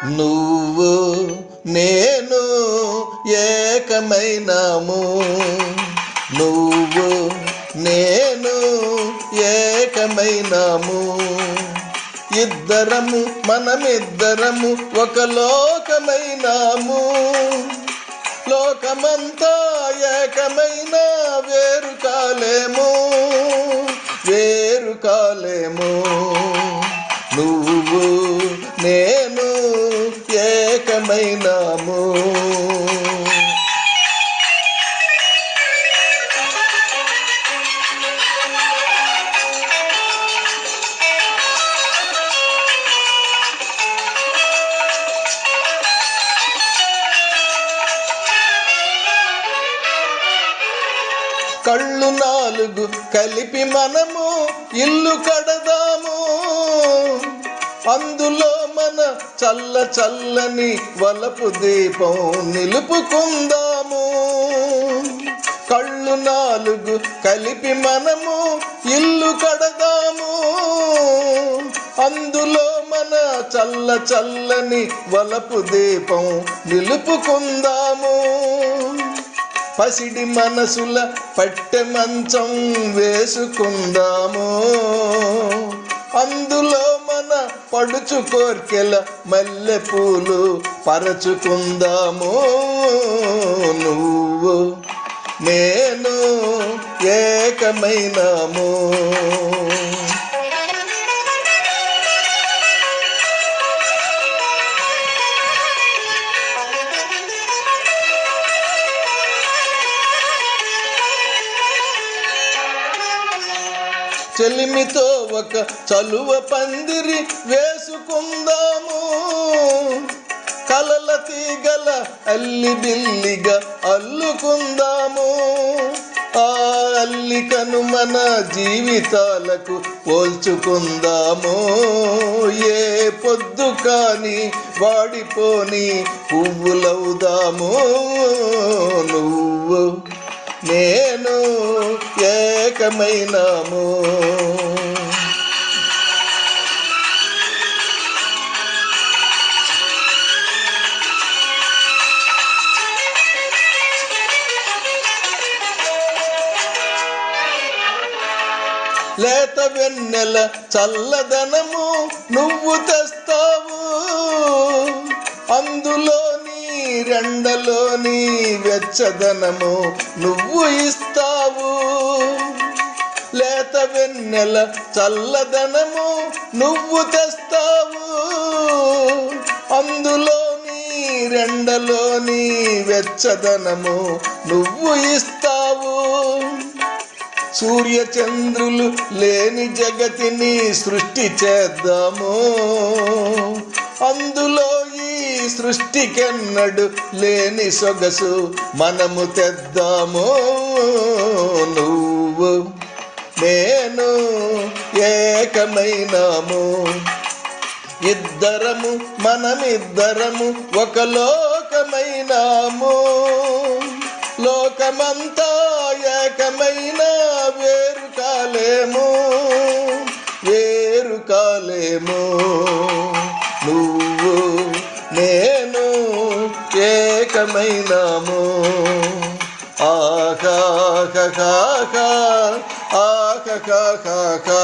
నువ్వు నేను ఏకమైనాము, నువ్వు నేను ఏకమైనాము. ఇద్దరము మనమిద్దరము ఒక లోకమైనాము. లోకమంతా ఏకమైన వేరు కాలేము, వేరు కాలేము. నువ్వు నేను ఏకమైనాము. కళ్ళు నాలుగు కలిపి మనము ఇల్లు కడదాము. అందులో మన చల్ల చల్లని వలపు దీపం నిలుపుకుందాము. కళ్ళు నాలుగు కలిపి మనము ఇల్లు కడదాము. అందులో మన చల్ల చల్లని వలపు దీపం నిలుపుకుందాము. పసిడి మనసుల పట్టె మంచం వేసుకుందాము. అందులో మన పడుచు కోర్కెల మల్లె పూలు పరచుకుందాము. నువ్వు నేను ఏకమైనాము. చెలిమితో ఒక చలువ పందిరి వేసుకుందాము. కలల తీగల అల్లి బిల్లిగా అల్లుకుందాము. ఆ అల్లికను మన జీవితాలకు పోల్చుకుందాము. ఏ పొద్దు కాని వాడిపోని పువ్వులవుదాము. నువ్వు నేను ఏకమైనాము. లేత వెన్నెల చల్లదనము నువ్వు తెస్తావు. అందులోని రెండలోని వెచ్చదనము నువ్వు ఇస్తావు. లేత వెన్నెల చల్లదనము నువ్వు తెస్తావు. అందులోని రెండలోని వెచ్చదనము నువ్వు ఇస్తావు. సూర్య చంద్రులు లేని జగతిని సృష్టి చేద్దాము. అందులో ఈ సృష్టికెన్నడు లేని సొగసు మనము తెద్దాము. నువ్వు నేను ఏకమైనాము. ఇద్దరము మనమిద్దరము ఒక లోకమైనాము. లోకమంతా ఏకమైన వేరు కాలేము, వేరు కాలేము. నువ్వు నేను ఏకమైనాము. ఆహా ఆహా ఆహా